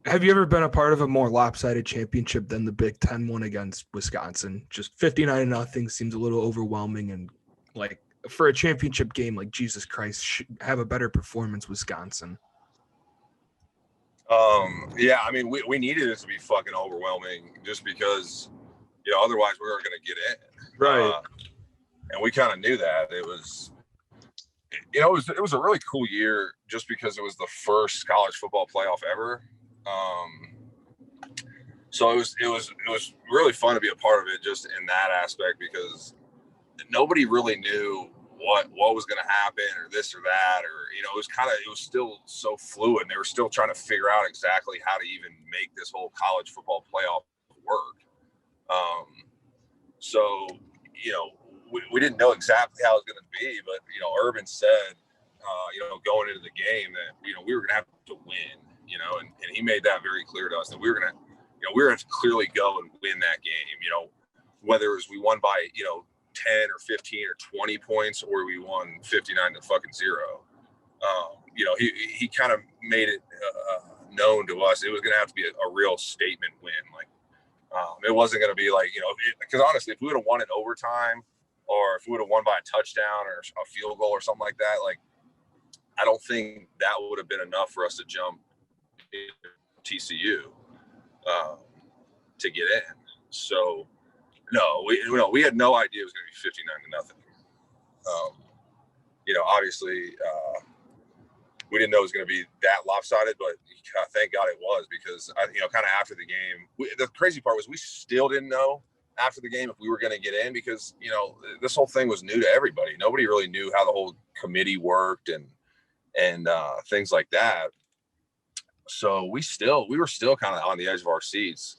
Have you ever been a part of a more lopsided championship than the Big Ten one against Wisconsin? Just 59-0 seems a little overwhelming, and like for a championship game, like Jesus Christ, should have a better performance, Wisconsin. Yeah, I mean, we needed it to be fucking overwhelming just because, otherwise we weren't going to get in. Right. And we kind of knew that. It was a really cool year just because it was the first college football playoff ever. So it was really fun to be a part of it just in that aspect because nobody really knew what was going to happen or this or that, or, it was still so fluid. They were still trying to figure out exactly how to even make this whole college football playoff work. So, we didn't know exactly how it was going to be, but, Urban said, going into the game that, we were going to have to win, and he made that very clear to us that we were going to, we were going to clearly go and win that game, whether it was we won by, 10 or 15 or 20 points or we won 59-0. He kind of made it known to us it was going to have to be a real statement win. Like, it wasn't going to be like, because honestly, if we would have won in overtime or if we would have won by a touchdown or a field goal or something like that, like, I don't think that would have been enough for us to jump TCU to get in. So, no, we had no idea it was going to be 59-0. Obviously, we didn't know it was going to be that lopsided, but thank God it was because, kind of after the game, the crazy part was we still didn't know after the game if we were going to get in because, this whole thing was new to everybody. Nobody really knew how the whole committee worked and things like that. So we were still kind of on the edge of our seats.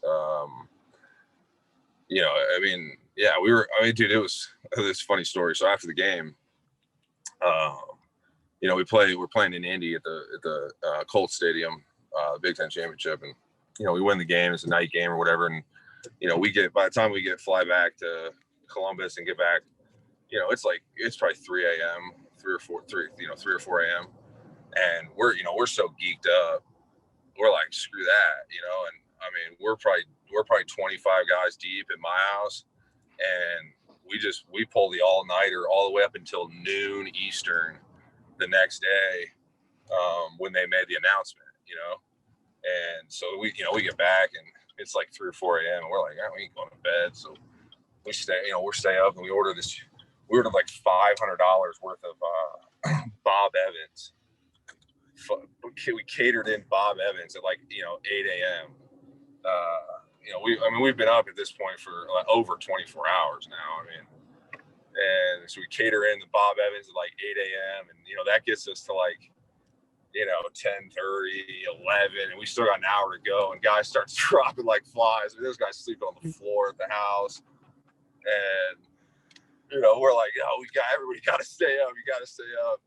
Dude, it was this funny story. So after the game, we're playing in Indy at the Colts Stadium, Big Ten Championship, and we win the game. It's a night game or whatever, and by the time we fly back to Columbus and get back, it's probably 3 a.m., 3 or 4 a.m., and we're so geeked up, we're like screw that, and I mean we're probably 25 guys deep in my house, and we pull the all-nighter all the way up until noon Eastern the next day when they made the announcement, and so we get back and it's like 3 or 4 a.m. and we're like, we ain't going to bed, so we stay up and we ordered like $500 worth of Bob Evans. We catered in Bob Evans at like 8 a.m. We've been up at this point for like over 24 hours now. And so we cater in the Bob Evans at like 8 a.m. and that gets us to like 10:30, 11, and we still got an hour to go. And guys start dropping like flies. There's guys sleeping on the floor at the house, and we're like, everybody got to stay up. You got to stay up.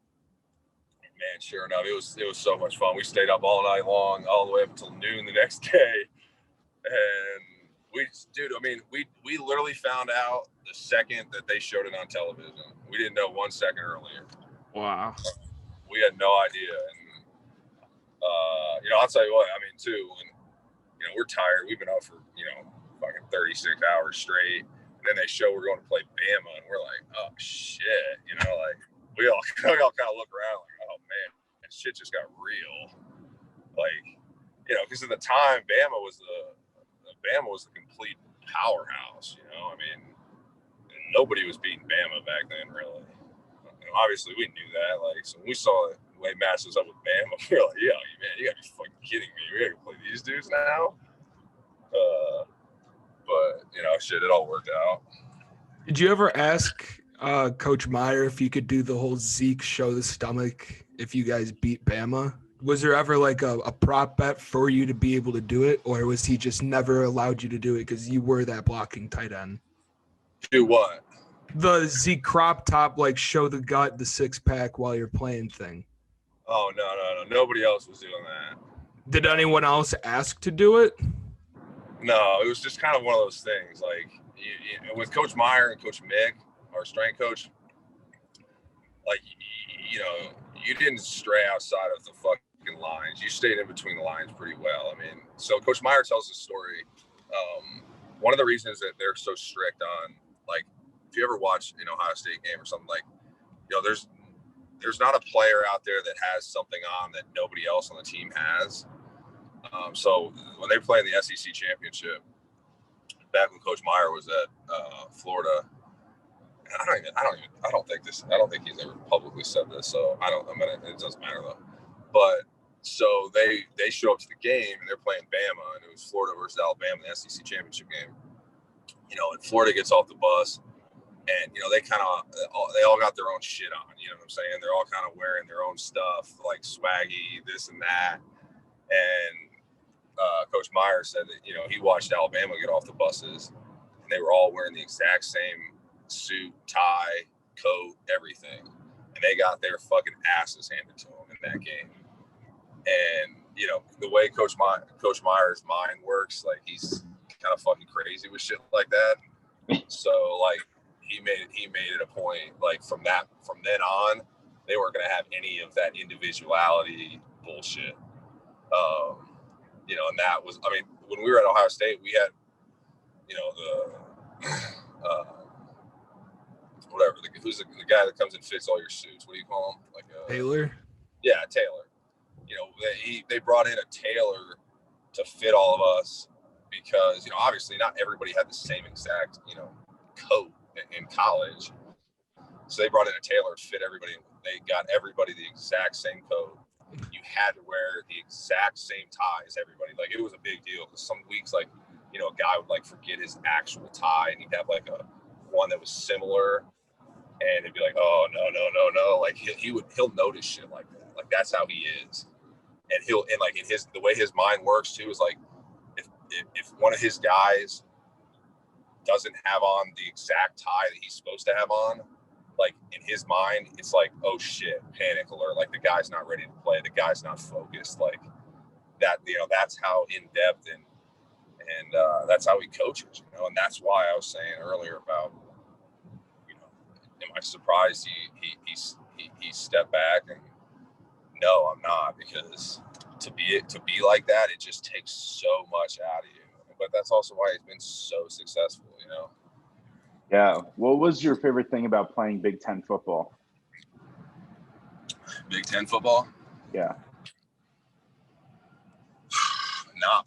Man, sure enough, it was so much fun. We stayed up all night long, all the way up until noon the next day. And we literally found out the second that they showed it on television. We didn't know 1 second earlier. Wow. We had no idea. And, I'll tell you what, too, when, we're tired. We've been up for, fucking 36 hours straight. And then they show we're going to play Bama, and we're like, oh, shit. We all kind of look around like, oh, man, that shit just got real. Like, because at the time, Bama was the complete powerhouse, nobody was beating Bama back then, really. Obviously, we knew that. Like, so when we saw the way Mass was up with Bama, we were like, yeah, man, you gotta be fucking kidding me. We gotta play these dudes now. But it all worked out. Did you ever ask Coach Meyer if you could do the whole Zeke show the stomach if you guys beat Bama? Was there ever like a prop bet for you to be able to do it, or was he just never allowed you to do it because you were that blocking tight end? Do what? The Zeke crop top, like show the gut, the six pack while you're playing thing. Oh, no. Nobody else was doing that. Did anyone else ask to do it? No, it was just kind of one of those things. Like with Coach Meyer and Coach Mick, our strength coach, like, you didn't stray outside of the fucking lines. You stayed in between the lines pretty well. So Coach Meyer tells this story. One of the reasons that they're so strict on, like, if you ever watch an Ohio State game or something, like, there's not a player out there that has something on that nobody else on the team has. So when they play in the SEC Championship, back when Coach Meyer was at Florida, I don't think he's ever publicly said this. So it doesn't matter though. But so they show up to the game and they're playing Bama, and it was Florida versus Alabama, the SEC Championship game. And Florida gets off the bus, and they all got their own shit on. You know what I'm saying? They're all kind of wearing their own stuff, like swaggy, this and that. And Coach Meyer said that he watched Alabama get off the buses, and they were all wearing the exact same suit, tie, coat, everything, and they got their fucking asses handed to them in that game. And the way Coach Meyer's mind works, like, he's kind of fucking crazy with shit like that. So like he made it a point, like, from then on, they weren't going to have any of that individuality bullshit. And that was, when we were at Ohio State, we had, who's the guy that comes and fits all your suits? What do you call him? Like Taylor? Yeah, Taylor. They brought in a tailor to fit all of us because, obviously not everybody had the same exact, coat in college. So they brought in a tailor to fit everybody. They got everybody the exact same coat. You had to wear the exact same tie as everybody. Like, it was a big deal because some weeks, like, a guy would, like, forget his actual tie, and he'd have, like, one that was similar, and it'd be like, oh, no. Like, he'll notice shit like that. Like, that's how he is. And the way his mind works too is like, if one of his guys doesn't have on the exact tie that he's supposed to have on, like, in his mind, it's like, oh shit, panic alert. Like, the guy's not ready to play. The guy's not focused. Like that, that's how in depth and that's how he coaches, and that's why I was saying earlier about, am I surprised he stepped back? And no, I'm not, because to be like that, it just takes so much out of you. But that's also why he's been so successful, Yeah. What was your favorite thing about playing Big Ten football? Big Ten football? Yeah. Not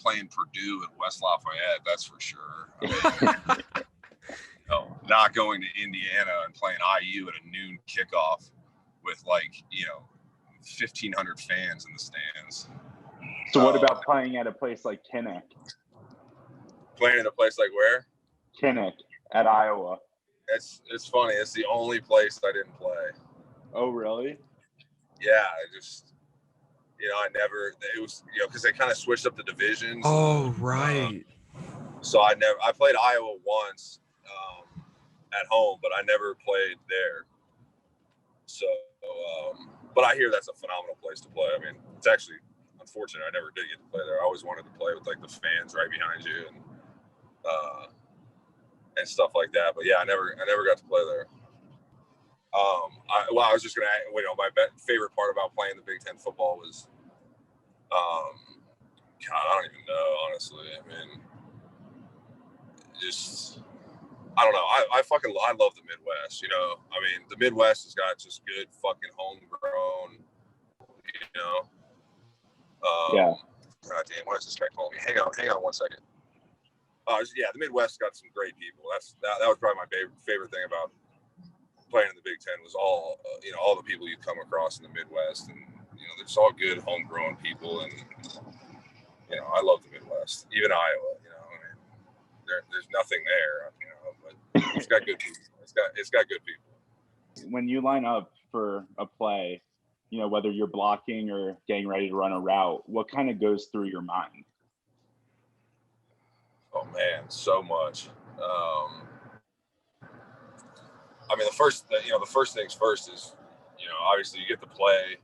playing Purdue at West Lafayette, that's for sure. Not going to Indiana and playing IU at a noon kickoff with, like, 1,500 fans in the stands. So what about playing at a place like Kinnick? Playing at a place like where? Kinnick at Iowa. It's funny. It's the only place I didn't play. Oh, really? Yeah, it was, because they kind of switched up the divisions. Oh, right. So I played Iowa once at home, but I never played there. So, but I hear that's a phenomenal place to play. It's actually unfortunate I never did get to play there. I always wanted to play with, like, the fans right behind you and stuff like that. But yeah, I never got to play there. I was just gonna, my favorite part about playing the Big Ten football was, God, I don't even know, honestly. I don't know. I love the Midwest. The Midwest has got just good fucking homegrown. Yeah. God damn, why is this guy calling me? Hang on 1 second. The Midwest got some great people. That was probably my favorite thing about playing in the Big Ten was all the people you come across in the Midwest, and there's all good homegrown people, and I love the Midwest, even Iowa. There's nothing there, but it's got good people. It's got good people. When you line up for a play, whether you're blocking or getting ready to run a route, what kind of goes through your mind? Oh man, so much. The first things first is, obviously you get the play.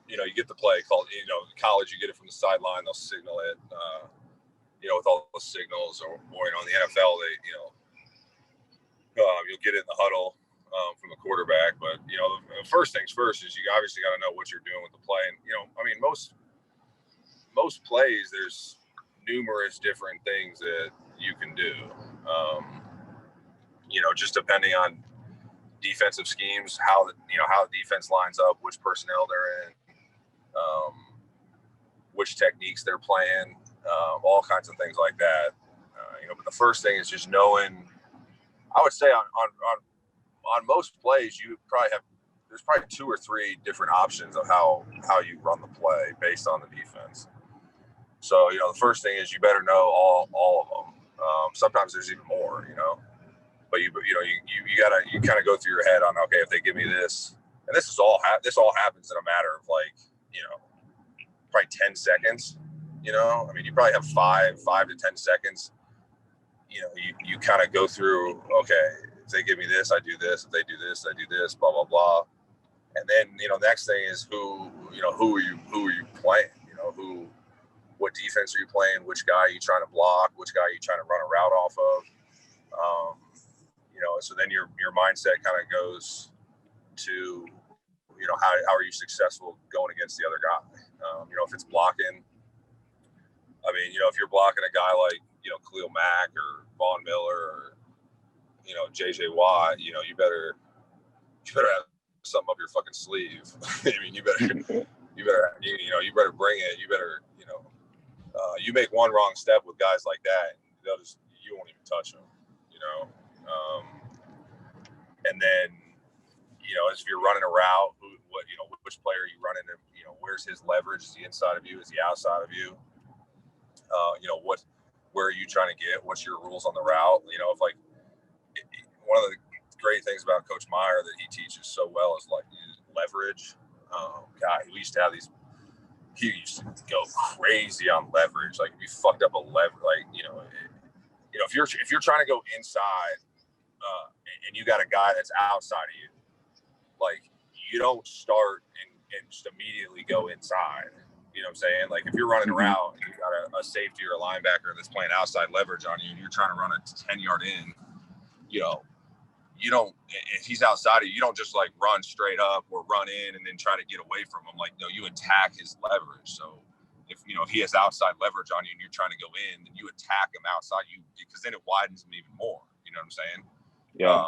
You get the play called, in college, you get it from the sideline, they'll signal it, with all the signals, or in the NFL, they, you'll get it in the huddle. from the quarterback. But, you know, the first things first is you obviously got to know what you're doing with the play. And, you know, I mean, most plays, there's numerous different things that you can do, you know, just depending on defensive schemes, how the defense lines up, which personnel they're in, which techniques they're playing, all kinds of things like that. You know, but the first thing is just knowing. I would say on most plays, there's probably 2 or 3 different options of how you run the play based on the defense. So, you know, the first thing is you better know all of them. Sometimes there's even more, you know. But you kind of go through your head on, okay, if they give me this, and this all happens in a matter of, like, you know, probably 10 seconds. You know, I mean, you probably have 5 to 10 seconds. You know, you kind of go through, okay, if they give me this, I do this. If they do this, I do this. Blah blah blah. And then, you know, next thing is who are you playing? You know, what defense are you playing? Which guy are you trying to block? Which guy are you trying to run a route off of? You know, so then your mindset kind of goes to, you know, how are you successful going against the other guy? You know, if it's blocking, I mean, you know, if you're blocking a guy like, you know, Khalil Mack or Von Miller or, you know, JJ Watt, you know, you better have something up your fucking sleeve. I mean, you better bring it. You better, you know, you make one wrong step with guys like that, and you won't even touch them, you know. And then, you know, as if you're running a route, which player are you running? You know, where's his leverage? Is he inside of you? Is he outside of you? You know, where are you trying to get? What's your rules on the route? You know, one of the great things about Coach Meyer that he teaches so well is, like, leverage. God, we used to have these. He used to go crazy on leverage. Like, if you fucked up a lever, like, you know, if you're trying to go inside, and you got a guy that's outside of you, like, you don't start and just immediately go inside. You know what I'm saying? Like, if you're running around and you got a safety or a linebacker that's playing outside leverage on you, and you're trying to run a 10-yard in, you know, you don't. If he's outside of you, you don't just, like, run straight up or run in and then try to get away from him. Like, no, you attack his leverage. So if he has outside leverage on you and you're trying to go in, then you attack him outside you, because then it widens him even more. You know what I'm saying? Yeah.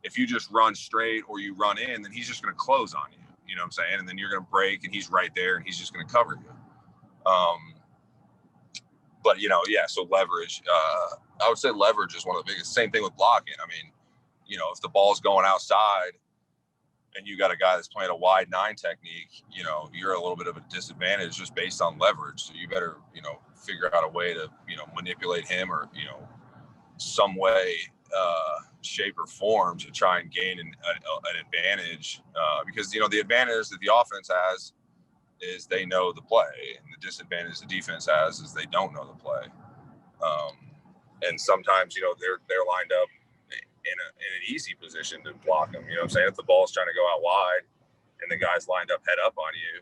If you just run straight or you run in, then he's just going to close on you. You know what I'm saying? And then you're going to break, and he's right there, and he's just going to cover you. But, you know, yeah, so leverage. I would say leverage is one of the biggest. Same thing with blocking. I mean, you know, if the ball's going outside and you got a guy that's playing a wide 9 technique, you know, you're a little bit of a disadvantage just based on leverage. So you better, you know, figure out a way to, you know, manipulate him, or, you know, some way, shape or form to try and gain an advantage, because, you know, the advantage that the offense has is they know the play, and the disadvantage the defense has is they don't know the play. And sometimes, you know, they're lined up in an easy position to block them. You know what I'm saying? If the ball's trying to go out wide and the guy's lined up head up on you,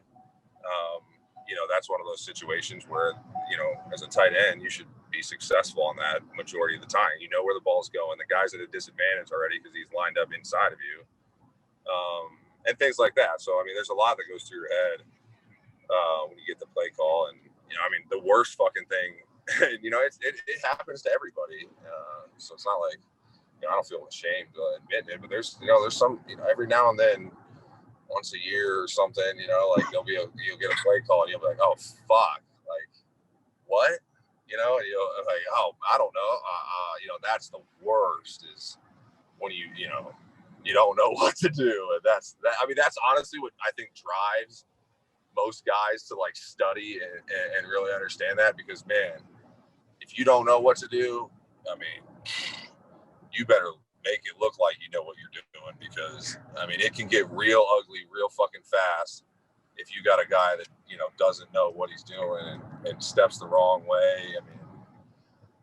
you know, that's one of those situations where, you know, as a tight end, you should be successful on that majority of the time. You know where the ball's going. The guy's at a disadvantage already because he's lined up inside of you, and things like that. So, I mean, there's a lot that goes through your head when you get the play call. And, you know, I mean, the worst fucking thing, you know, it happens to everybody. So it's not like, you know, I don't feel ashamed admitting it, but there's some, you know, every now and then, once a year or something, you know, like you'll get a play call and you'll be like, oh fuck, like, what? You know, and you'll like, oh, I don't know. You know, that's the worst, is when you know, you don't know what to do. And I mean, that's honestly what I think drives most guys to, like, study and really understand that, because, man, if you don't know what to do, I mean, you better make it look like you know what you're doing, because, I mean, it can get real ugly real fucking fast if you got a guy that, you know, doesn't know what he's doing and steps the wrong way. I mean,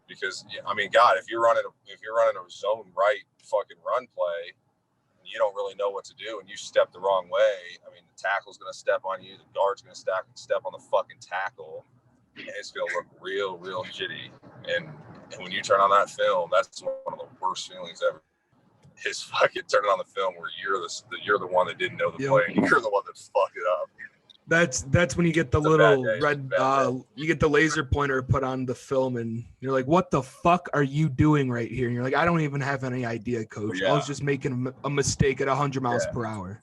because, I mean, God, if you're running a zone right fucking run play and you don't really know what to do and you step the wrong way, I mean, the tackle's going to step on you, the guard's going to step on the fucking tackle, and it's going to look real shitty. And when you turn on that film, that's one of the worst feelings ever. is fucking turning on the film where you're the one that didn't know the Yep. play, and you're the one that fucked it up. That's when you get the It's a little bad day. red, It's a bad day. you get the laser pointer put on the film, and you're like, "What the fuck are you doing right here?" And you're like, "I don't even have any idea, coach. I was just making a mistake at 100 miles per hour."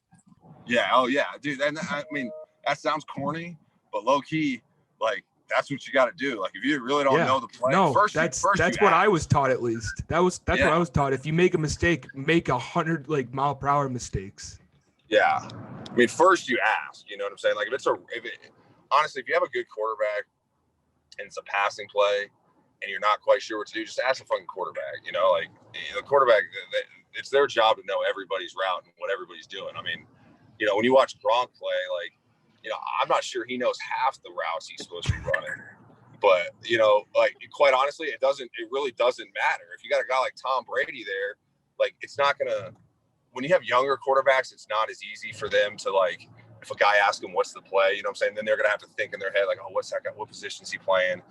Yeah. Oh yeah, dude. And I mean, that sounds corny, but low key, like that's what you got to do. Like if you really don't know the play, no, first that's you what I ask. was taught. At least that's what I was taught. If you make a mistake, make 100 mile per hour mistakes. Yeah. I mean, first you ask. You know what I'm saying? Like honestly, if you have a good quarterback and it's a passing play and you're not quite sure what to do, just ask the fucking quarterback. You know, like the quarterback, it's their job to know everybody's route and what everybody's doing. I mean, you know, when you watch Gronk play, like, you know, I'm not sure he knows half the routes he's supposed to be running. But, you know, like, quite honestly, it really doesn't matter. If you got a guy like Tom Brady there, like, it's not going to, when you have younger quarterbacks, it's not as easy for them to, like, if a guy asks them what's the play, you know what I'm saying? Then they're going to have to think in their head, like, oh, what's that guy? What position is he playing?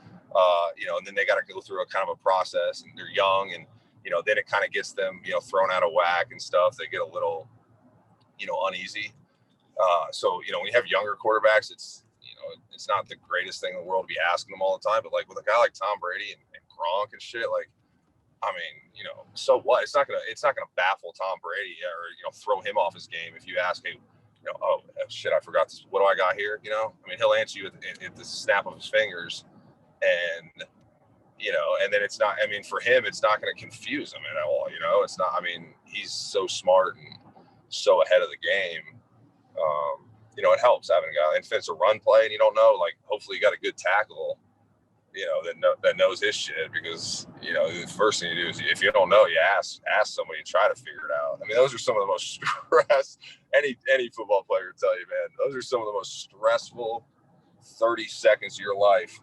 You know, and then they got to go through a kind of a process, and they're young, and, you know, then it kind of gets them, you know, thrown out of whack and stuff. They get a little, you know, uneasy. So, you know, when you have younger quarterbacks, it's, you know, it's not the greatest thing in the world to be asking them all the time. But like with a guy like Tom Brady and Gronk and shit, like, I mean, you know, so what? It's not gonna baffle Tom Brady or, you know, throw him off his game if you ask him, you know, oh shit, I forgot this. What do I got here? You know, I mean, he'll answer you at the snap of his fingers, and you know, and then it's not. I mean, for him, it's not going to confuse him at all. You know, it's not. I mean, he's so smart and so ahead of the game. You know, it helps having a guy. And if it's a run play and you don't know, like, hopefully you got a good tackle, you know, that knows his shit, because, you know, the first thing you do is, if you don't know, you ask somebody and try to figure it out. I mean, those are some of the most stress any football player will tell you, man. Those are some of the most stressful 30 seconds of your life,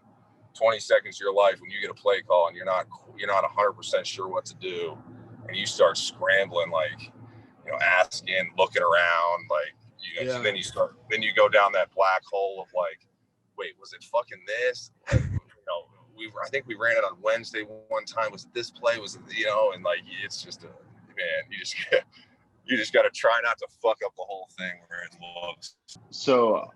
20 seconds of your life, when you get a play call and you're not 100% sure what to do, and you start scrambling, like, you know, asking, looking around, like, you know, so then you go down that black hole of, like, wait, was it fucking this? Like, you know, I think we ran it on Wednesday one time. Was it this play? Was it, you know, and like, it's just you just got to try not to fuck up the whole thing where it looks. So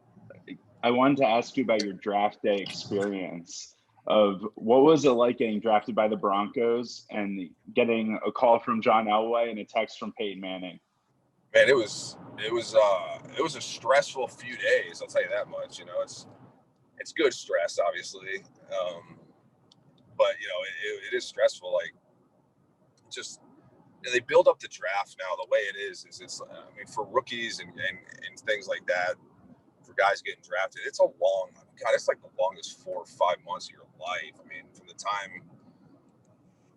I wanted to ask you about your draft day experience. Of what was it like getting drafted by the Broncos and getting a call from John Elway and a text from Peyton Manning? Man, it was a stressful few days. I'll tell you that much. You know, it's good stress, obviously, but you know, it is stressful. Like, just, you know, they build up the draft now. The way it is it's. I mean, for rookies and things like that, for guys getting drafted, it's it's like the longest 4 or 5 months of your life. I mean, from the time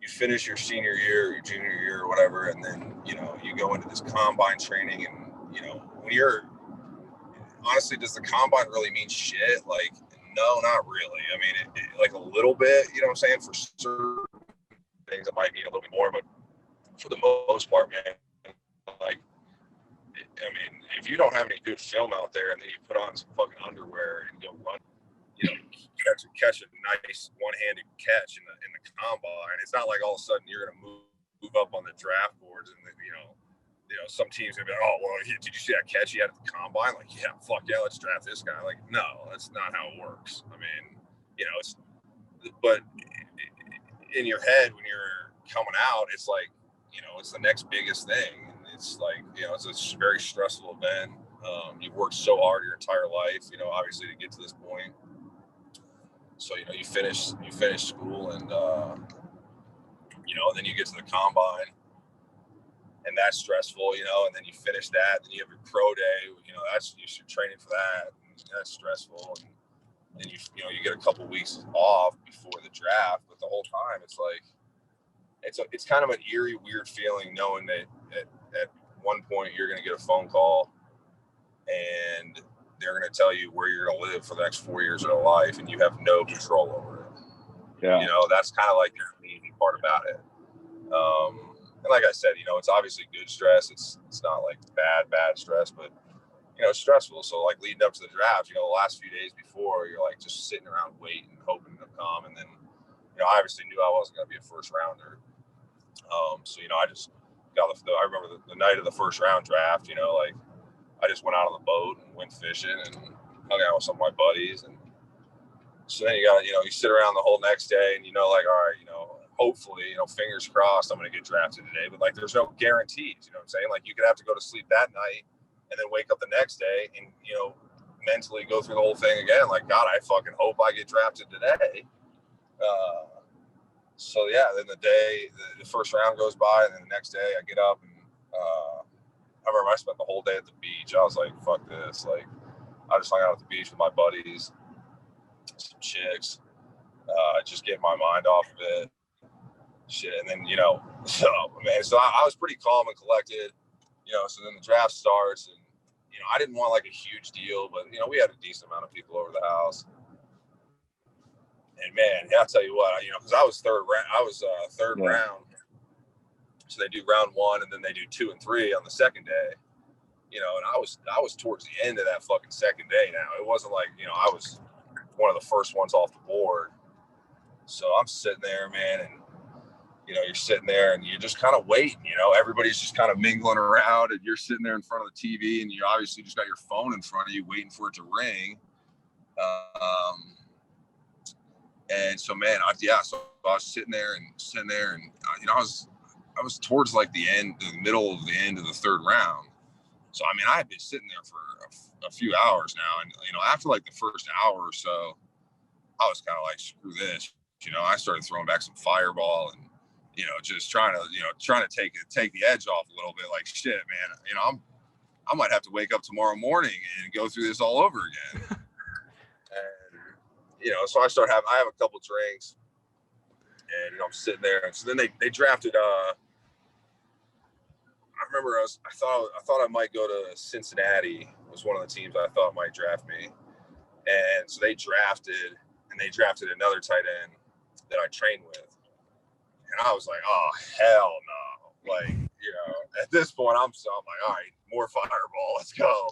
you finish your senior year, your junior year, or whatever, and then, you know, you go into this combine training, and, you know, when you're, honestly, does the combine really mean shit? Like, no, not really. I mean, it like a little bit, you know what I'm saying? For certain things, it might mean a little bit more, but for the most part, man, like, I mean, if you don't have any good film out there, and then you put on some fucking underwear and go run, you know, catch a nice one-handed catch in the combine, it's not like all of a sudden you're going to move up on the draft boards, and you know, some teams are going to be like, oh, well, did you see that catch he had at the combine? Like, yeah, fuck yeah, let's draft this guy. Like, no, that's not how it works. I mean, you know, but in your head when you're coming out, it's like, you know, it's the next biggest thing. It's like, you know, it's a very stressful event. You've worked so hard your entire life, you know, obviously, to get to this point. So, you know, you finish school, and, you know, and then you get to the combine, and that's stressful, you know, and then you finish that, then you have your pro day, you know, you're training for that, and that's stressful. And then you get a couple weeks off before the draft, but the whole time it's like, it's kind of an eerie, weird feeling knowing that at one point you're going to get a phone call and they're going to tell you where you're going to live for the next 4 years of your life, and you have no control over it. Yeah. You know, that's kind of like the easy part about it. And like I said, you know, it's obviously good stress. It's not like bad stress, but, you know, it's stressful. So, like, leading up to the draft, you know, the last few days before, you're like just sitting around waiting, hoping to come. And then, you know, I obviously knew I wasn't going to be a first rounder. So, you know, I just I remember the night of the first round draft, you know, like I just went out on the boat and went fishing and hung out with some of my buddies. And so then you sit around the whole next day and, like, all right, hopefully, fingers crossed I'm going to get drafted today. But like, there's no guarantees, you know what I'm saying? Like you could have to go to sleep that night and then wake up the next day and, mentally go through the whole thing again. Like, God, I fucking hope I get drafted today. So yeah, then the first round goes by, and then the next day I get up and I remember I spent the whole day at the beach. I was like, fuck this. Like, I just hung out at the beach with my buddies, some chicks, just get my mind off of it. Shit. And then, so I was pretty calm and collected, so then the draft starts and, I didn't want like a huge deal, but, we had a decent amount of people over the house. And man, I'll tell you what, because I was third round. So they do round 1 and then they do 2 and 3 on the second day, and I was towards the end of that fucking second day now. It wasn't like, I was one of the first ones off the board. So I'm sitting there, man, and, you're sitting there and you're just kind of waiting, everybody's just kind of mingling around and you're sitting there in front of the TV and you obviously just got your phone in front of you waiting for it to ring. And so, man, so I was sitting there and, I was towards like the middle of the end of the third round. So, I mean, I had been sitting there for a few hours now. And, after like the first hour or so, I was kind of like, screw this. I started throwing back some fireball and, just trying to take the edge off a little bit. Like, shit, man, I might have to wake up tomorrow morning and go through this all over again. And, so I have a couple drinks and, I'm sitting there. And so then they drafted, I remember I thought I might go to Cincinnati. It was one of the teams I thought might draft me. And so they drafted another tight end that I trained with. And I was like, oh, hell no. Like, at this point, I'm like, all right, more fireball. Let's go.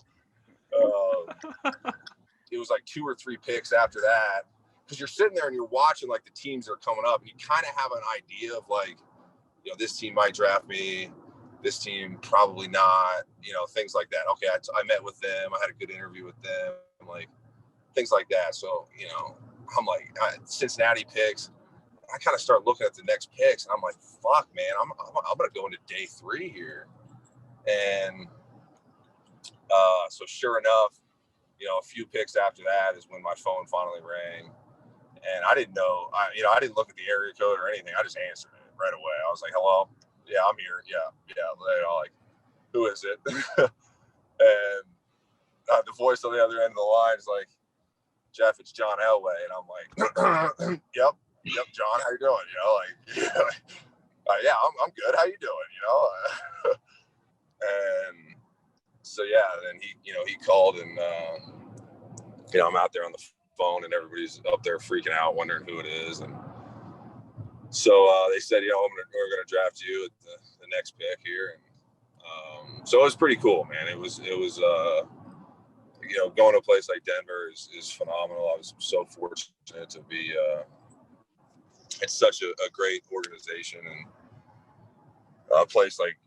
It was like 2 or 3 picks after that. Because you're sitting there and you're watching, like, the teams that are coming up. And you kind of have an idea of, like, this team might draft me. This team probably not. Things like that. Okay, I met with them. I had a good interview with them. Like, things like that. So, I'm like, Cincinnati picks. I kind of start looking at the next picks, and I'm like, "Fuck, man, I'm gonna go into day 3 here." And so sure enough, a few picks after that is when my phone finally rang, and I didn't know, I didn't look at the area code or anything. I just answered it right away. I was like, "Hello, yeah, I'm here, yeah." Like, who is it? And the voice on the other end of the line is like, "Jeff, it's John Elway," and I'm like, "Yep. Yep, John, how you doing?" Yeah, I'm good. How you doing? And so yeah, then he called and I'm out there on the phone and everybody's up there freaking out, wondering who it is. And so they said, we're gonna draft you at the next pick here. And so it was pretty cool, man. It was going to a place like Denver is phenomenal. I was so fortunate to be. It's such a great organization and a place like,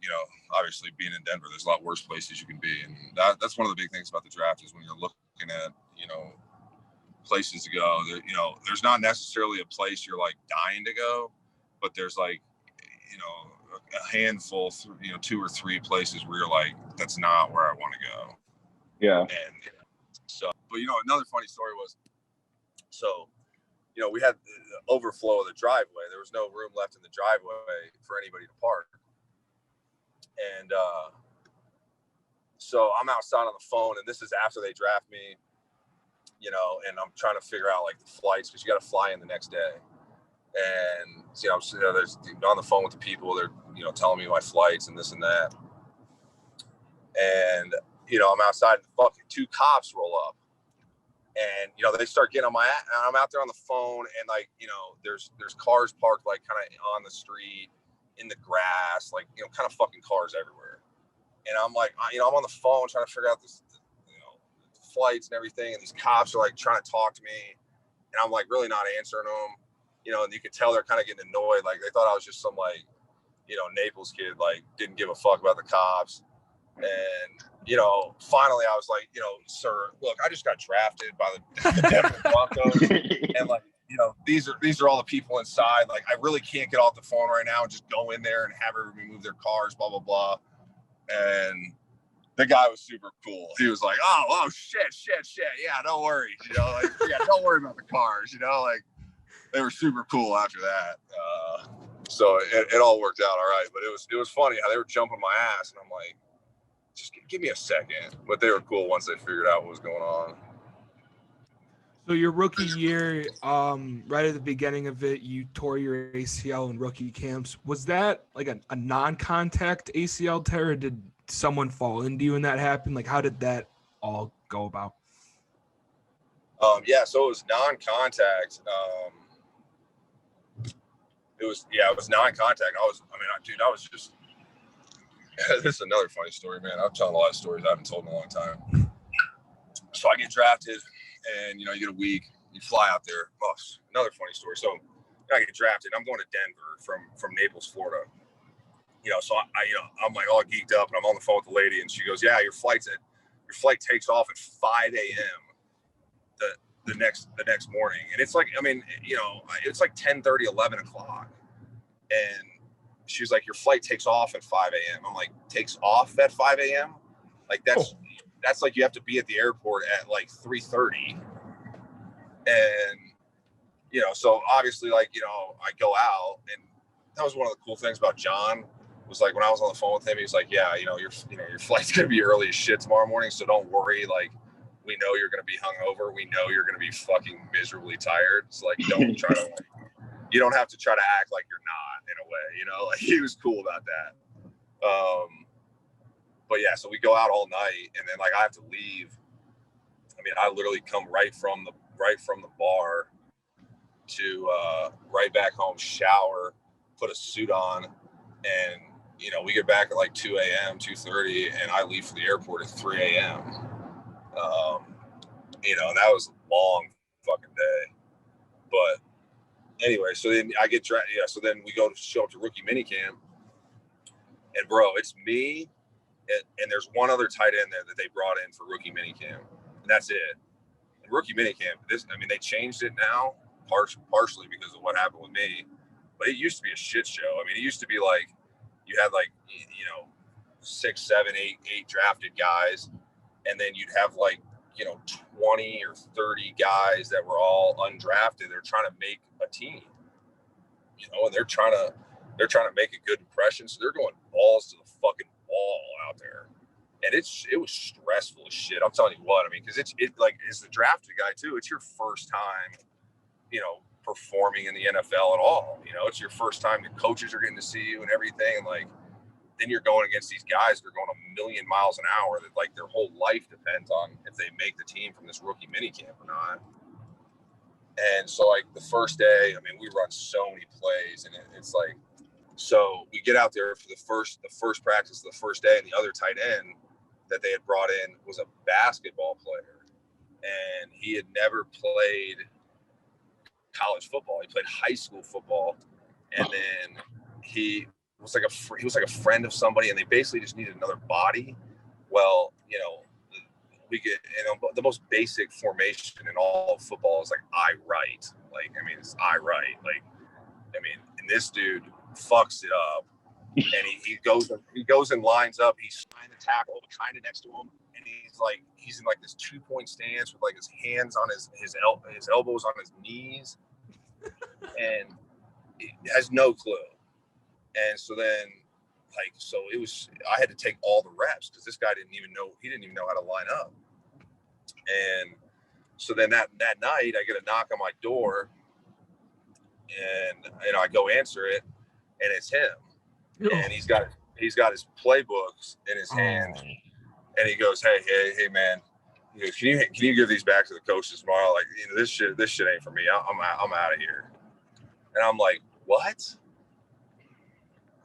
obviously being in Denver, there's a lot worse places you can be. And that's one of the big things about the draft is when you're looking at, places to go, there's not necessarily a place you're like dying to go, but there's like, a handful, 2 or 3 places where you're like, that's not where I want to go. Yeah. And so, but another funny story was, so, we had the overflow of the driveway. There was no room left in the driveway for anybody to park. And so I'm outside on the phone, and this is after they draft me, and I'm trying to figure out like the flights because you got to fly in the next day. And I'm sitting there, there's on the phone with the people. They're telling me my flights and this and that. And I'm outside, and fucking 2 cops roll up. And, they start getting on my ass, and I'm out there on the phone, and like, there's cars parked like kind of on the street, in the grass, like, kind of fucking cars everywhere. And I'm like, I'm on the phone trying to figure out this, flights and everything. And these cops are like trying to talk to me, and I'm like really not answering them, and you could tell they're kind of getting annoyed. Like they thought I was just some like, Naples kid, like, didn't give a fuck about the cops. And, finally I was like, sir, look, I just got drafted by the Denver Broncos. And, like, these are all the people inside. Like, I really can't get off the phone right now and just go in there and have everybody move their cars, blah, blah, blah. And the guy was super cool. He was like, oh, shit. Yeah, don't worry. Don't worry about the cars, like, they were super cool after that. So it all worked out all right. But it was funny how they were jumping my ass. And I'm like, just give me a second. But they were cool once they figured out what was going on. So your rookie year, right at the beginning of it, you tore your ACL in rookie camps. Was that like a non-contact ACL tear, or did someone fall into you when that happened? Like, how did that all go about? So it was non-contact. It was non-contact. I was just, this is another funny story, man. I'm telling a lot of stories I haven't told in a long time. So I get drafted, and, you get a week, you fly out there. Oh, another funny story. So I get drafted. I'm going to Denver from Naples, Florida. So I'm like all geeked up, and I'm on the phone with the lady, and she goes, yeah, your flight takes off at 5 a.m. the next morning. And it's like, it's like 10:30, 11 o'clock. And she's like, your flight takes off at 5 a.m. I'm like, takes off at 5 a.m.? Like, that's like, you have to be at the airport at like 3:30. And, so obviously, like, I go out, and that was one of the cool things about John was, like, when I was on the phone with him, he's like, yeah, your flight's going to be early as shit tomorrow morning. So don't worry. Like, we know you're going to be hungover. We know you're going to be fucking miserably tired. So, like, don't try to, like, you don't have to try to act like you're not, in a way, like, he was cool about that. But yeah, so we go out all night, and then, like, I have to leave. I literally come right from the bar to right back home, shower, put a suit on, and, we get back at like 2 a.m., 2:30, and I leave for the airport at 3 a.m. And that was a long fucking day. But anyway, so then I get drafted. Yeah, so then we show up to rookie minicamp, and bro, it's me, and there's one other tight end there that they brought in for rookie minicamp, and that's it. And rookie minicamp, they changed it now, partially because of what happened with me, but it used to be a shit show. It used to be like, you had like, 6, 7, 8 drafted guys, and then you'd have like, 20 or 30 guys that were all undrafted. They're trying to make a team, and they're trying to make a good impression. So they're going balls to the fucking wall out there. And it was stressful as shit. I'm telling you what, because it's like, as the drafted guy too, it's your first time, performing in the NFL at all. It's your first time the coaches are getting to see you and everything. And, like, then you're going against these guys that are going a million miles an hour that, like, their whole life depends on if they make the team from this rookie minicamp or not. And so, like, the first day, we run so many plays, and it's like, so we get out there for the first practice, the first day, and the other tight end that they had brought in was a basketball player, and he had never played college football. He played high school football, and then he was like a friend of somebody, and they basically just needed another body. Well, we get, the most basic formation in all of football is like I right. Like, it's I right. Like, and this dude fucks it up, and he goes and lines up. He's trying to tackle kind of next to him, and he's in like this 2-point stance with like his hands on his elbows on his knees, and he has no clue. And so then, like, so it was, I had to take all the reps because this guy didn't even know how to line up. And so then that night I get a knock on my door, and I go answer it, and it's him. And he's got his playbooks in his hand, and he goes, hey man, he goes, can you give these back to the coaches tomorrow? Like, this shit ain't for me. I'm out of here. And I'm like, what?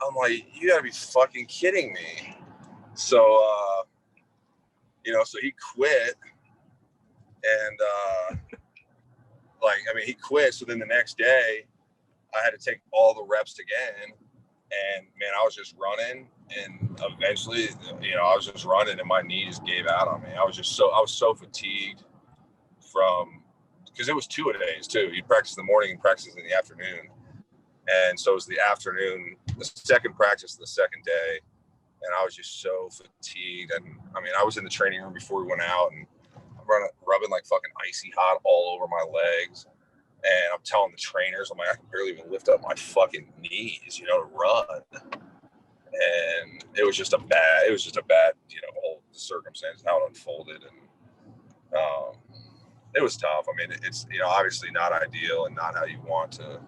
I'm like, you gotta be fucking kidding me. So so he quit, and he quit. So then the next day I had to take all the reps again. And man, I was just running, and eventually, I was just running, and my knees gave out on me. I was so fatigued because it was 2-a-days too. You practice in the morning and practice in the afternoon. And so it was the afternoon, the second practice, the second day. And I was just so fatigued. And I mean, I was in the training room before we went out, and I'm rubbing like fucking icy hot all over my legs. And I'm telling the trainers, I'm like, I can barely even lift up my fucking knees, to run. And it was just a bad, whole circumstance, how it unfolded. And it was tough. I mean, it's, obviously not ideal and not how you want to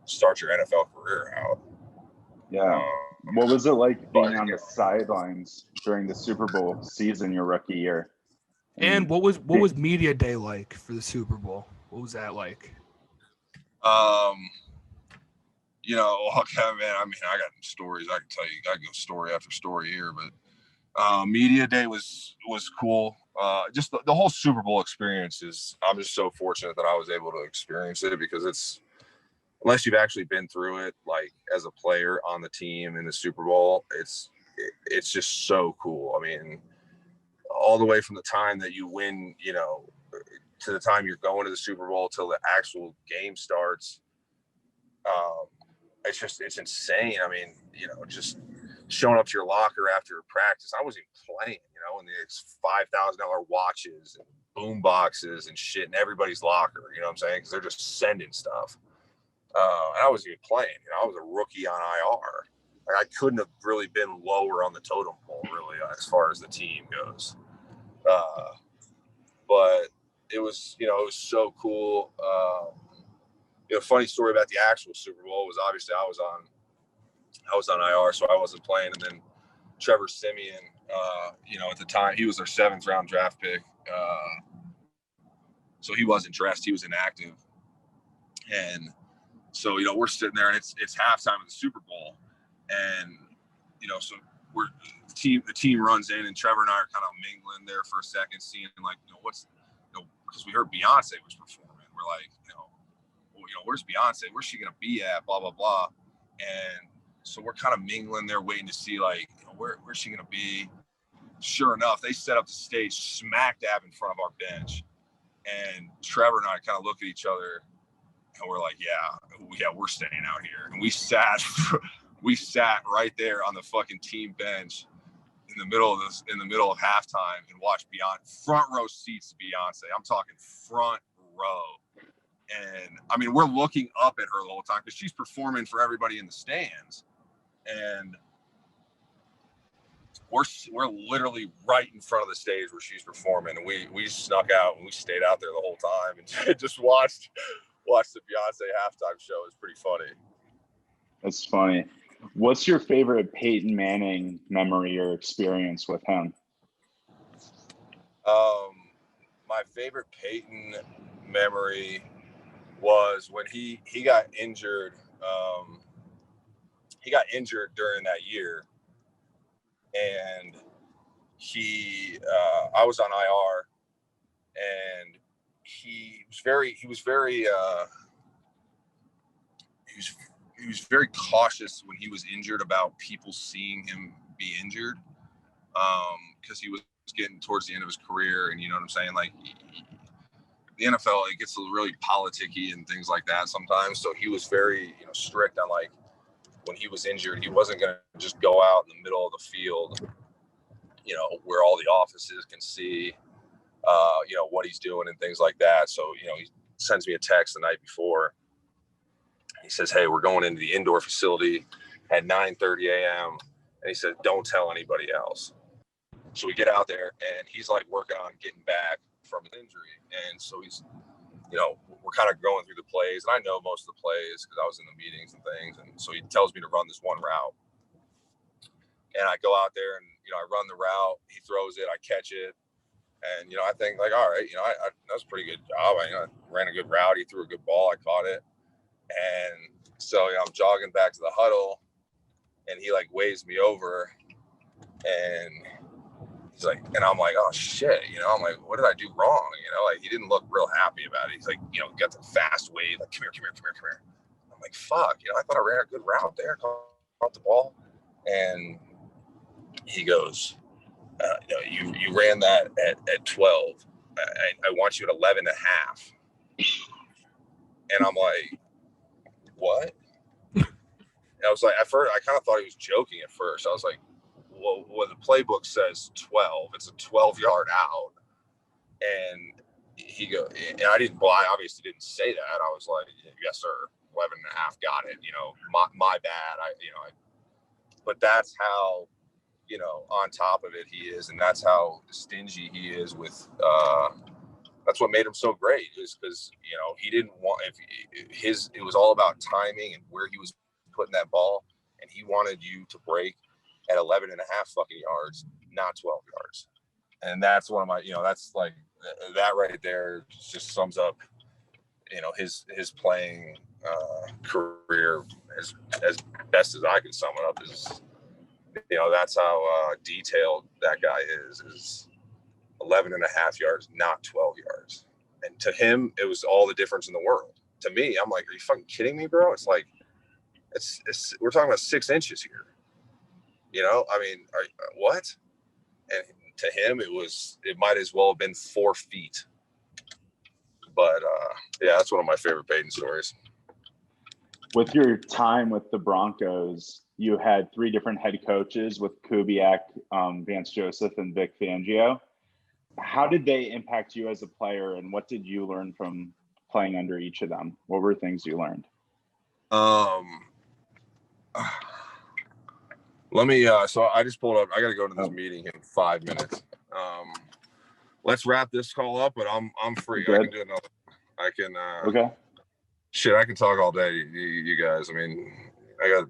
start your NFL career out. Yeah. What was it like being on the sidelines during the Super Bowl season your rookie year? And what was media day like for the Super Bowl? What was that like? Okay, man. I mean, I got stories I can tell you. I go story after story here, but media day was cool. Just the whole Super Bowl experience I'm just so fortunate that I was able to experience it, because unless you've actually been through it, like as a player on the team in the Super Bowl, it's just so cool. I mean, all the way from the time that you win, to the time you're going to the Super Bowl till the actual game starts. It's insane. I mean, just showing up to your locker after practice. I wasn't even playing, and it's $5,000 watches and boom boxes and shit in everybody's locker, you know what I'm saying? Because they're just sending stuff. And I wasn't even playing. I was a rookie on IR. Like, I couldn't have really been lower on the totem pole, really, as far as the team goes. But it was, it was so cool. Funny story about the actual Super Bowl was, obviously I was on IR, so I wasn't playing. And then Trevor Siemian, at the time, he was our 7th round draft pick. So he wasn't dressed, he was inactive. And so, we're sitting there, and it's halftime of the Super Bowl. And, so the team runs in, and Trevor and I are kind of mingling there for a second, seeing like, because we heard Beyonce was performing. We're like, where's Beyonce? Where's she going to be at? Blah, blah, blah. And so we're kind of mingling there, waiting to see like, where's she going to be? Sure enough, they set up the stage smack dab in front of our bench. And Trevor and I kind of look at each other, and we're like, yeah, we're staying out here. And we sat right there on the fucking team bench in the middle of halftime, and watched Beyonce, front row seats to Beyonce. I'm talking front row. And I mean, we're looking up at her the whole time because she's performing for everybody in the stands. And we're literally right in front of the stage where she's performing. And we snuck out, and we stayed out there the whole time and just watched the Beyonce halftime show. It's pretty funny. That's funny. What's your favorite Peyton Manning memory or experience with him? My favorite Peyton memory was when he got injured. He got injured during that year, and I was on IR, and he was very cautious when he was injured about people seeing him be injured, because he was getting towards the end of his career. And you know what I'm saying? Like, the NFL, it gets really politicky and things like that sometimes. So he was very, strict on, like, when he was injured, he wasn't going to just go out in the middle of the field, where all the offices can see, what he's doing and things like that. So, he sends me a text the night before. He says, hey, we're going into the indoor facility at 9:30 a.m. And he said, don't tell anybody else. So we get out there, and he's like working on getting back from his injury. And so he's, we're kind of going through the plays, and I know most of the plays because I was in the meetings and things. And so he tells me to run this one route, and I go out there, and, I run the route, he throws it, I catch it. And, I think like, all right, that was a pretty good job. I ran a good route. He threw a good ball. I caught it. And so, I'm jogging back to the huddle, and he like waves me over, and he's like, and I'm like, oh shit, I'm like, what did I do wrong? Like, he didn't look real happy about it. He's like, got the fast wave, like, come here. I'm like, fuck, I thought I ran a good route there, caught the ball. And he goes, you ran that at 12. I want you at 11 and a half. And I'm like, what? And I was like, at first, I kind of thought he was joking at first. I was like, well, the playbook says 12. It's a 12-yard out. And he goes, and I obviously didn't say that. I was like, yes, sir, 11 and a half, got it. My bad. But that's how, on top of it he is. And that's how stingy he is with, that's what made him so great, is because, he didn't want, it was all about timing and where he was putting that ball. And he wanted you to break at 11 and a half fucking yards, not 12 yards. And that's one of my, that's like, that right there just sums up, his playing career as best as I can sum it up. Is, that's how detailed that guy is 11 and a half yards, not 12 yards. And to him, it was all the difference in the world. To me, I'm like, are you fucking kidding me, bro? It's like, we're talking about 6 inches here. I mean, what? And to him, it might as well have been 4 feet. But yeah, that's one of my favorite Peyton stories. With your time with the Broncos, you had 3 different head coaches with Kubiak, Vance Joseph, and Vic Fangio. How did they impact you as a player, and what did you learn from playing under each of them? What were things you learned? Let me, so I just pulled up. I got to go to this meeting in 5 minutes. Let's wrap this call up, but I'm free. I can do another. I can, okay. Shit, I can talk all day, you guys. I mean, I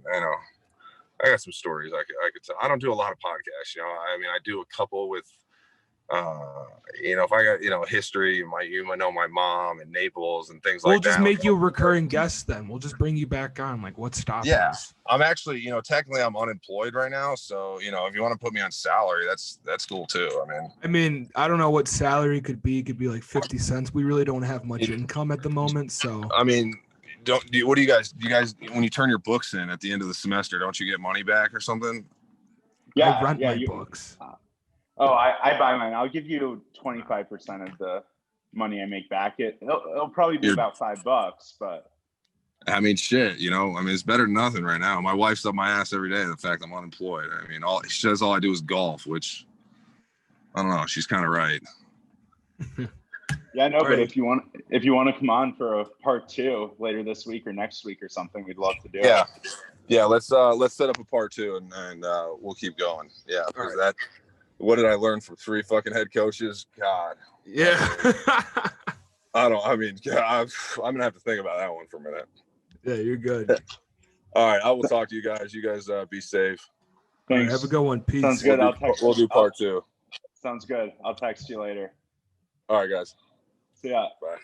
got some stories I could tell. I don't do a lot of podcasts, I mean, I do a couple with, if I got, history, you might know my mom and Naples and things like that. We'll just make you a recurring guest then. We'll just bring you back on. Like, what's stopping us? I'm actually, technically I'm unemployed right now. So, if you want to put me on salary, that's cool too. I mean, I don't know what salary could be. It could be like 50 cents. We really don't have much income at the moment. So, I mean, what do you guys, when you turn your books in at the end of the semester, don't you get money back or something? Yeah. I rent my books. I buy mine. I'll give you 25% of the money I make back. It'll probably be about $5, but I mean, shit, it's better than nothing right now. My wife's up my ass every day. The fact I'm unemployed. I mean, she says all I do is golf, which I don't know. She's kind of right. Yeah, no, but if you want to come on for a part 2 later this week or next week or something, we'd love to do it. Yeah. Let's set up a part 2 and we'll keep going. Yeah. Because what did I learn from 3 fucking head coaches? God. Yeah. I'm going to have to think about that one for a minute. Yeah, you're good. All right. I will talk to you guys. You guys be safe. Thanks. Right, have a good one. Peace. Sounds good. We'll do part 2. Sounds good. I'll text you later. All right, guys. See ya. Bye.